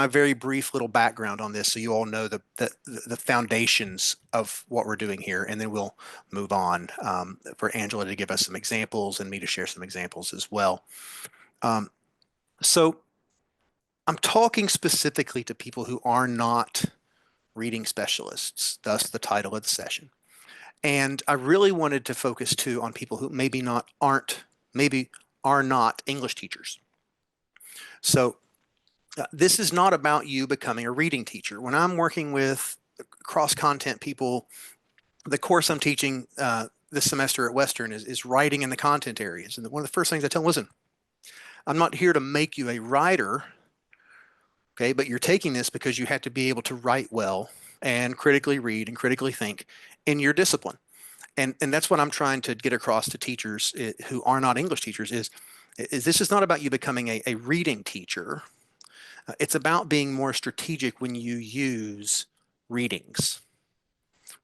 my very brief little background on this so you all know the foundations of what we're doing here, and then we'll move on for Angela to give us some examples and me to share some examples as well. Um, so I'm talking specifically to people who are not reading specialists, thus the title of the session. And I really wanted to focus too on people who maybe are not English teachers. So this is not about you becoming a reading teacher. When I'm working with cross-content people, the course I'm teaching this semester at Western is writing in the content areas. And one of the first things I tell them, listen, I'm not here to make you a writer, okay, but you're taking this because you have to be able to write well and critically read and critically think in your discipline. And that's what I'm trying to get across to teachers who are not English teachers is this is not about you becoming a reading teacher. It's about being more strategic when you use readings,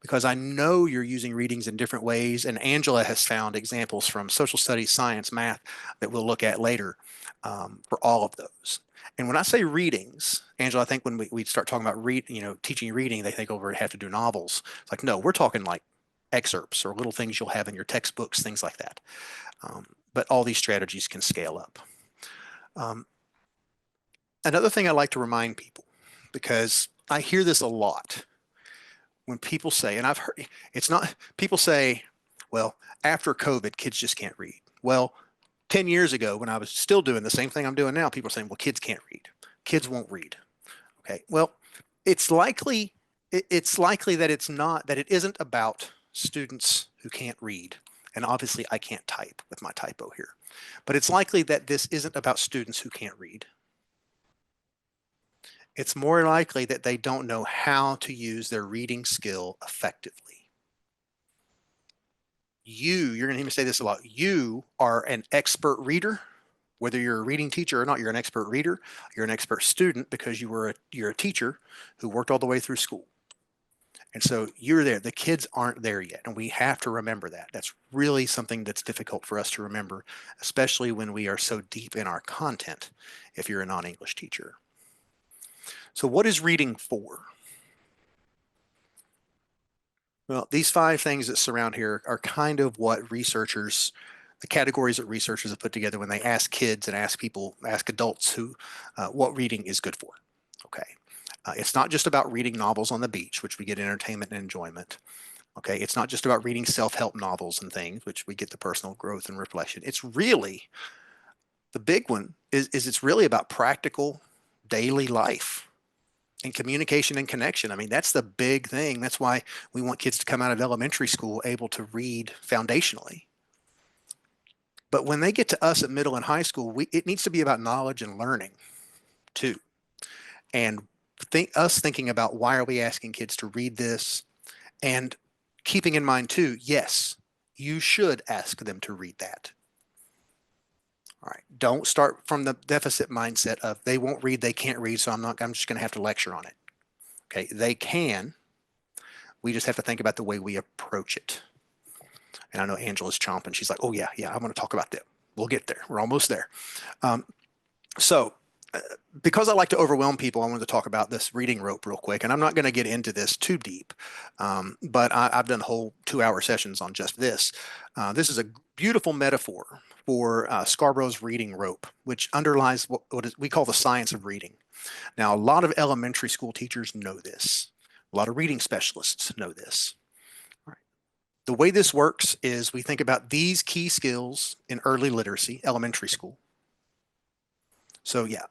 because I know you're using readings in different ways. And Angela has found examples from social studies, science, math that we'll look at later for all of those. And when I say readings, Angela, I think when we start talking about teaching reading, they think, oh, we have to do novels. It's like, no, we're talking like excerpts or little things you'll have in your textbooks, things like that. But all these strategies can scale up. Another thing I like to remind people, because I hear this a lot when people say, and I've heard, it's not, people say, well, after COVID, kids just can't read. Well, 10 years ago, when I was still doing the same thing I'm doing now, people are saying, well, kids can't read. Kids won't read. Okay, well, it's likely that it isn't about students who can't read. And obviously I can't type with my typo here, but it's likely that this isn't about students who can't read. It's more likely that they don't know how to use their reading skill effectively. You're going to hear me say this a lot. You are an expert reader. Whether you're a reading teacher or not, you're an expert reader. You're an expert student because you're a teacher who worked all the way through school. And so you're there. The kids aren't there yet. And we have to remember that. That's really something that's difficult for us to remember, especially when we are so deep in our content if you're a non-English teacher. So what is reading for? Well, these 5 things that surround here are kind of what the categories that researchers have put together when they ask kids and ask adults what reading is good for. Okay. It's not just about reading novels on the beach, which we get entertainment and enjoyment. Okay. It's not just about reading self-help novels and things, which we get the personal growth and reflection. It's really, the big one is it's really about practical daily life and communication and connection. I mean, that's the big thing. That's why we want kids to come out of elementary school able to read foundationally. But when they get to us at middle and high school, it needs to be about knowledge and learning too. And us thinking about why are we asking kids to read this, and keeping in mind too, yes, you should ask them to read that. All right. Don't start from the deficit mindset of they won't read, they can't read, so I'm just going to have to lecture on it. Okay. They can. We just have to think about the way we approach it. And I know Angela's chomping. She's like, oh yeah, I want to talk about that. We'll get there. We're almost there. Because I like to overwhelm people, I wanted to talk about this reading rope real quick. And I'm not going to get into this too deep, but I've done whole 2-hour sessions on just this. This is a beautiful metaphor for Scarborough's reading rope, which underlies what we call the science of reading. Now, a lot of elementary school teachers know this. A lot of reading specialists know this. All right. The way this works is we think about these key skills in early literacy, elementary school. So yeah,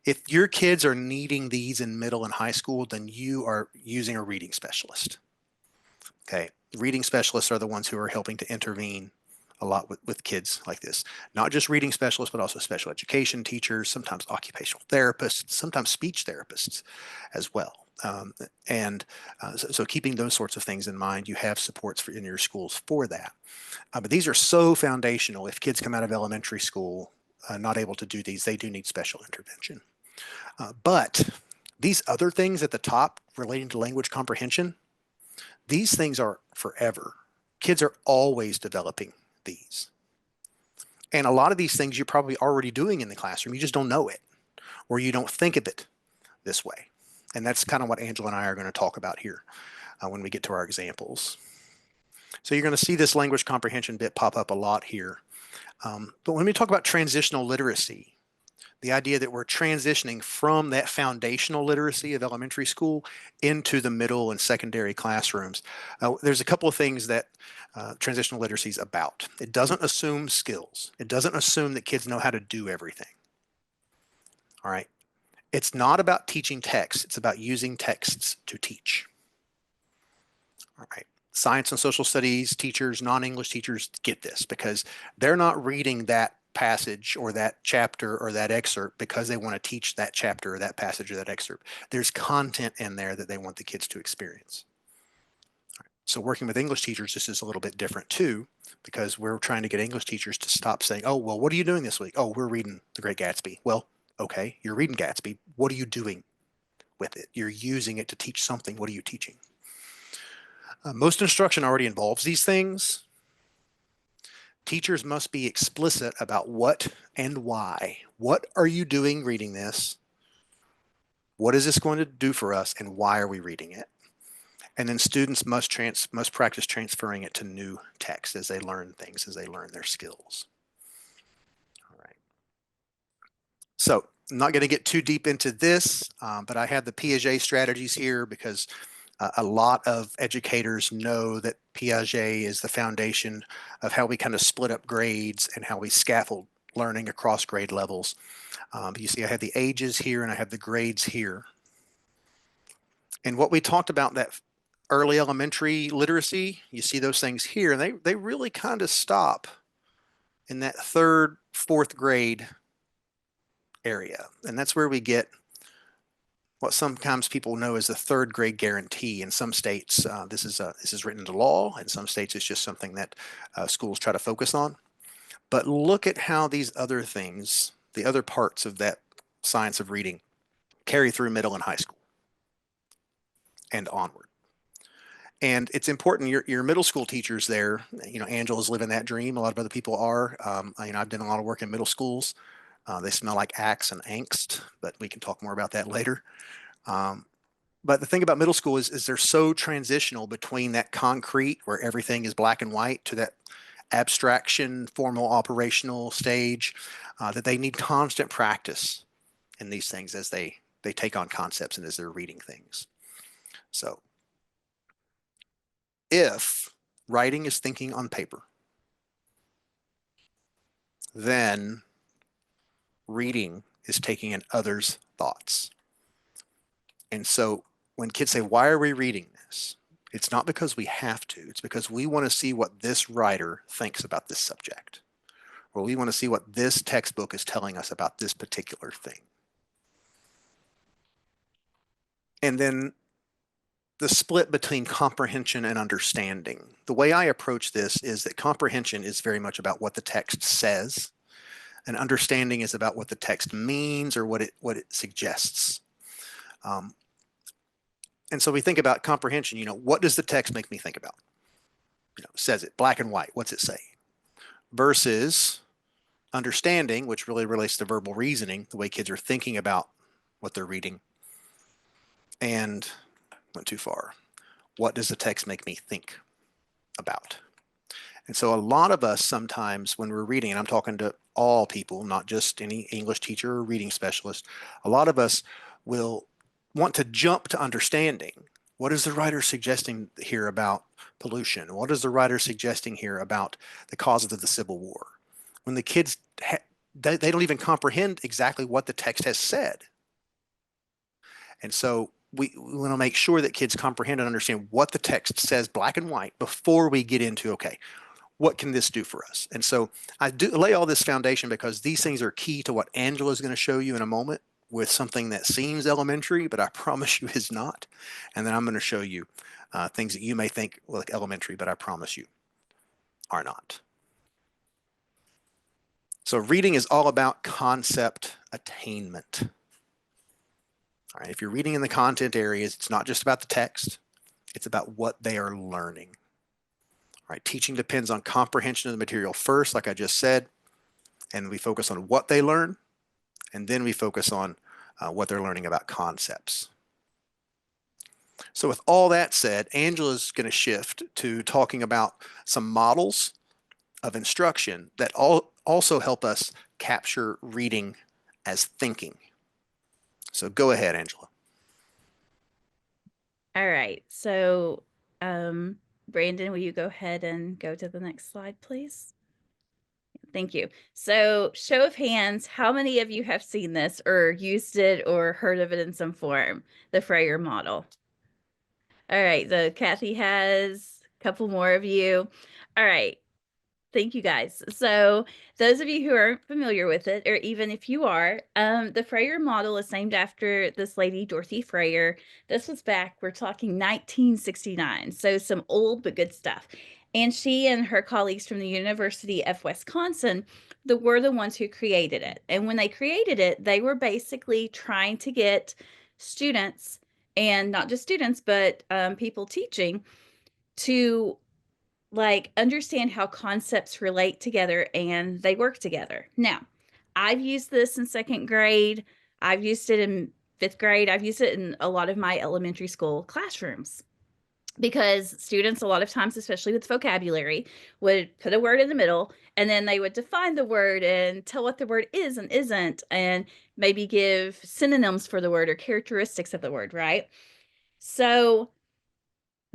if your kids are needing these in middle and high school, then you are using a reading specialist. Okay, reading specialists are the ones who are helping to intervene a lot with kids like this. Not just reading specialists, but also special education teachers, sometimes occupational therapists, sometimes speech therapists as well. So keeping those sorts of things in mind, you have supports in your schools for that. But these are so foundational. If kids come out of elementary school not able to do these, they do need special intervention. But these other things at the top relating to language comprehension, these things are forever. Kids are always developing these. And a lot of these things you're probably already doing in the classroom. You just don't know it, or you don't think of it this way. And that's kind of what Angela and I are going to talk about here when we get to our examples. So you're going to see this language comprehension bit pop up a lot here. But when we talk about transitional literacy, the idea that we're transitioning from that foundational literacy of elementary school into the middle and secondary classrooms, there's a couple of things that transitional literacy is about. It doesn't assume skills. It doesn't assume that kids know how to do everything. All right. It's not about teaching text. It's about using texts to teach. All right. Science and social studies teachers, non-English teachers get this because they're not reading that passage or that chapter or that excerpt because they want to teach that chapter or that passage or that excerpt. There's content in there that they want the kids to experience. So working with English teachers, this is a little bit different too, because we're trying to get English teachers to stop saying, oh, well, what are you doing this week? Oh, we're reading The Great Gatsby. Well, okay, you're reading Gatsby. What are you doing with it? You're using it to teach something. What are you teaching? Most instruction already involves these things. Teachers must be explicit about what and why. What are you doing reading this? What is this going to do for us, and why are we reading it? And then students must practice transferring it to new text as they learn things, as they learn their skills. All right. So I'm not going to get too deep into this, but I have the Piaget strategies here because a lot of educators know that Piaget is the foundation of how we kind of split up grades and how we scaffold learning across grade levels. You see, I have the ages here and I have the grades here. And what we talked about, that early elementary literacy, you see those things here, and they really kind of stop in that third, fourth grade area. And that's where we get what sometimes people know as the third grade guarantee. In some states, this is written into law. In some states, it's just something that schools try to focus on. But look at how these other things, the other parts of that science of reading, carry through middle and high school and onward. And it's important, your middle school teachers there, Angela's living that dream. A lot of other people are. I've done a lot of work in middle schools. They smell like axe and angst, but we can talk more about that later. But the thing about middle school is they're so transitional between that concrete where everything is black and white to that abstraction, formal operational stage, that they need constant practice in these things as they take on concepts and as they're reading things. So if writing is thinking on paper, then reading is taking in others' thoughts. And so when kids say, why are we reading this? It's not because we have to. It's because we want to see what this writer thinks about this subject, or we want to see what this textbook is telling us about this particular thing. And then the split between comprehension and understanding. The way I approach this is that comprehension is very much about what the text says, and understanding is about what the text means or what it suggests. And so we think about comprehension, what does the text make me think about? Says it black and white, what's it say? Versus understanding, which really relates to verbal reasoning, the way kids are thinking about what they're reading. And went too far. What does the text make me think about? And so a lot of us sometimes when we're reading, and I'm talking to all people, not just any English teacher or reading specialist, a lot of us will want to jump to understanding. What is the writer suggesting here about pollution? What is the writer suggesting here about the causes of the Civil War? When the kids, they don't even comprehend exactly what the text has said. And so we want to make sure that kids comprehend and understand what the text says black and white before we get into, okay, what can this do for us? And so I do lay all this foundation because these things are key to what Angela is going to show you in a moment with something that seems elementary, but I promise you is not. And then I'm going to show you things that you may think look elementary, but I promise you are not. So reading is all about concept attainment. All right, if you're reading in the content areas, it's not just about the text, it's about what they are learning. All right, teaching depends on comprehension of the material first, like I just said, and we focus on what they learn, and then we focus on what they're learning about concepts. So with all that said, Angela's going to shift to talking about some models of instruction that also help us capture reading as thinking. So go ahead, Angela. All right. So, Brandon, will you go ahead and go to the next slide, please? Thank you. So, show of hands, how many of you have seen this or used it or heard of it in some form? The Freyer model. All right. So, Kathy has a couple more of you. All right. Thank you guys. So, those of you who aren't familiar with it, or even if you are, the Freyer model is named after this lady, Dorothy Freyer. This was back, we're talking 1969. So, some old but good stuff. And she and her colleagues from the University of Wisconsin, were the ones who created it. And when they created it, they were basically trying to get students, and not just students, but people teaching, to like understand how concepts relate together and they work together. Now, I've used this in second grade. I've used it in fifth grade. I've used it in a lot of my elementary school classrooms because students, a lot of times, especially with vocabulary, would put a word in the middle and then they would define the word and tell what the word is and isn't, and maybe give synonyms for the word or characteristics of the word, right? So,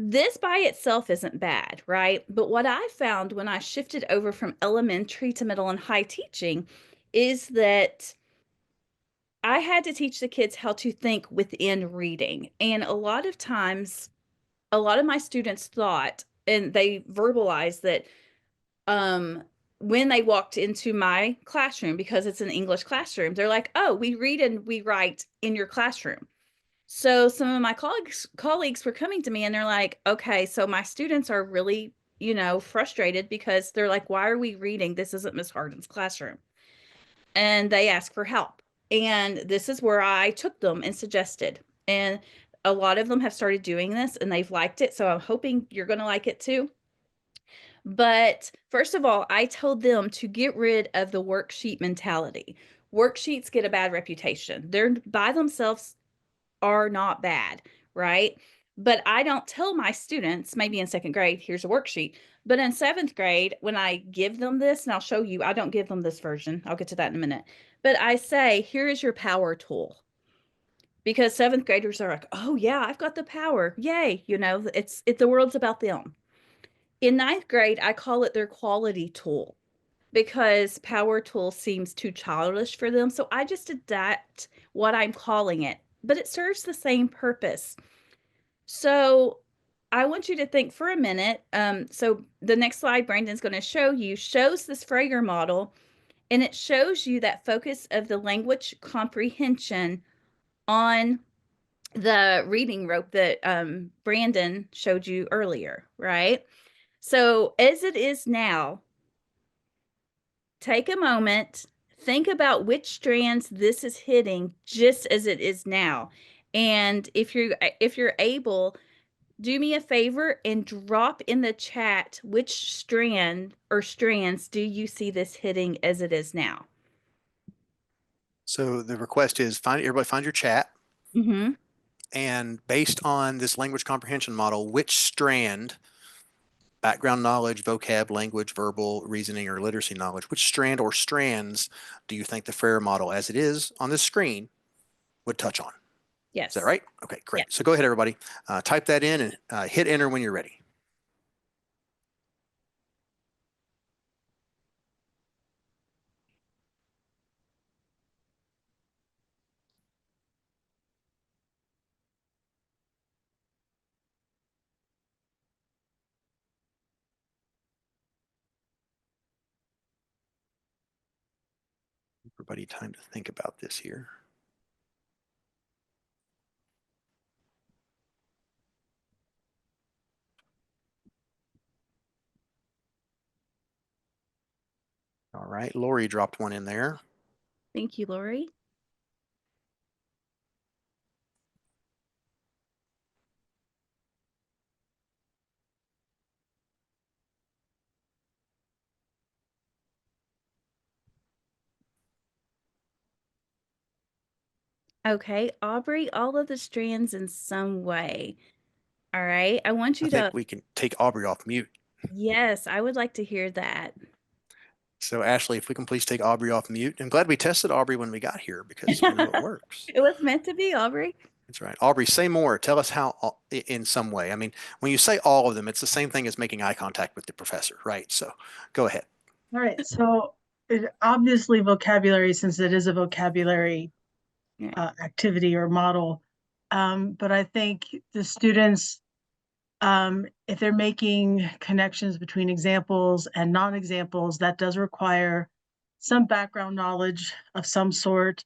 this by itself isn't bad, right? But what I found when I shifted over from elementary to middle and high teaching is that I had to teach the kids how to think within reading. And a lot of times, a lot of my students thought, and they verbalized that um, when they walked into my classroom, because it's an English classroom, they're like, oh, we read and we write in your classroom. So some of my colleagues were coming to me and they're like, okay, so my students are really, frustrated because they're like, why are we reading? This isn't Miss Hardin's classroom. And they asked for help. And this is where I took them and suggested. And a lot of them have started doing this and they've liked it. So I'm hoping you're going to like it too. But first of all, I told them to get rid of the worksheet mentality. Worksheets get a bad reputation. They're by themselves are not bad, right? But I don't tell my students, maybe in second grade, here's a worksheet. But in seventh grade, when I give them this, and I'll show you, I don't give them this version. I'll get to that in a minute. But I say, here is your power tool. Because seventh graders are like, oh yeah, I've got the power. Yay. The world's about them. In ninth grade, I call it their quality tool because power tool seems too childish for them. So I just adapt what I'm calling it, but it serves the same purpose. So I want you to think for a minute. So the next slide Brandon's going to show you shows this Frager model, and it shows you that focus of the language comprehension on the reading rope that Brandon showed you earlier, right? So as it is now, take a moment, think about which strands this is hitting just as it is now. And if you're able, do me a favor and drop in the chat which strand or strands do you see this hitting as it is now. So the request is everybody find your chat, Mm-hmm. and based on this language comprehension model, which strand, background knowledge, vocab, language, verbal, reasoning, or literacy knowledge, which strand or strands do you think the Freire model, as it is on this screen, would touch on? Is that Yes. right? Okay, Yeah. great. So go ahead, everybody. Type that in and hit enter when you're ready. Everybody time to think about this here. All right, Lori dropped one in there. Thank you, Lori. Okay, Aubrey, all of the strands in some way. All right, I want I you think to, we can take Aubrey off mute. yes, I would like to hear that. So Ashley, if we can please take Aubrey off mute. I'm glad we tested Aubrey when we got here because we know it works. It was meant to be, Aubrey. That's right. Aubrey, say more. Tell us how, in some way. I mean, when you say all of them, it's the same thing as making eye contact with the professor, right? So go ahead. All right. So obviously vocabulary, since it is a vocabulary Yeah. activity or model. But I think the students, if they're making connections between examples and non-examples, that does require some background knowledge of some sort.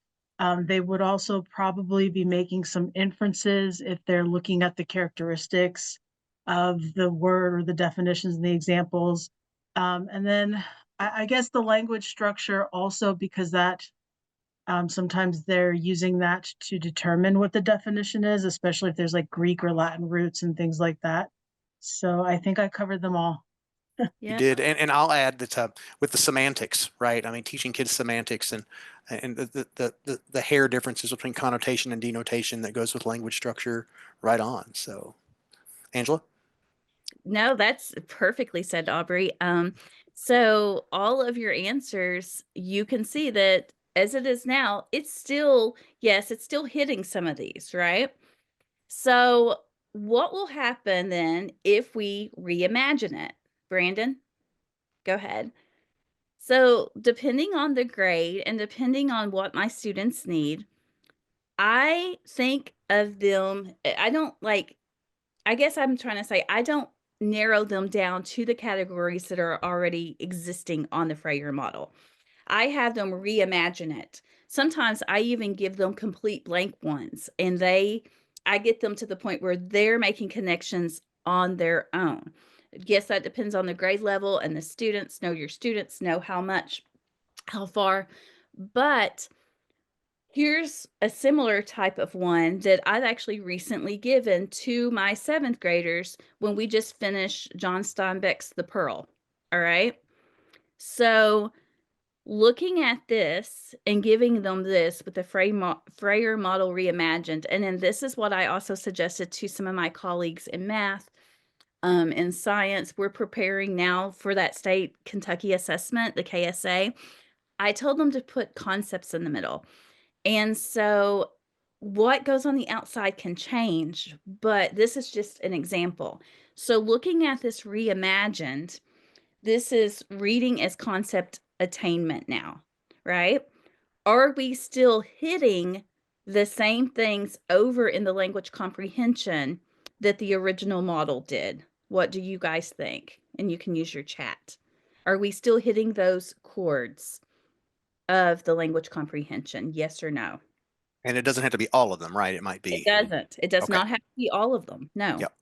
They would also probably be making some inferences if they're looking at the characteristics of the word or the definitions in the examples. And then I guess the language structure also, because that sometimes they're using that to determine what the definition is, especially if there's like Greek or Latin roots and things like that. So I think I covered them all. You Yeah. did, and I'll add that with the semantics, right? I mean, teaching kids semantics and the hair differences between connotation and denotation that goes with language structure, right on. So, Angela, No, that's perfectly said, Aubrey. So all of your answers, you can see that as it is now, it's still, yes, it's still hitting some of these, right? So what will happen then if we reimagine it? Brandon, go ahead. So depending on the grade and depending on what my students need, I think of them, I don't like, I guess I'm trying to say I don't narrow them down to the categories that are already existing on the Freyer model. I have them reimagine it. Sometimes I even give them complete blank ones and I get them to the point where they're making connections on their own. Yes, that depends on the grade level and the students. Know your students, know how much, how far. But here's a similar type of one that I've actually recently given to my seventh graders when we just finished John Steinbeck's The Pearl. All right. So, looking at this and giving them this with the Freyer model reimagined, and then this is what I also suggested to some of my colleagues in math, in science. We're preparing now for that state Kentucky assessment, the KSA. I told them to put concepts in the middle. And so what goes on the outside can change, but this is just an example. So looking at this reimagined, this is reading as concept attainment now, right? Are we still hitting the same things over in the language comprehension that the original model did? What do you guys think? And you can use your chat. Are we still hitting those chords of the language comprehension? Yes or no? and it doesn't have to be all of them, right? It might It be doesn't. It does okay. not have to be all of them. No. Yep.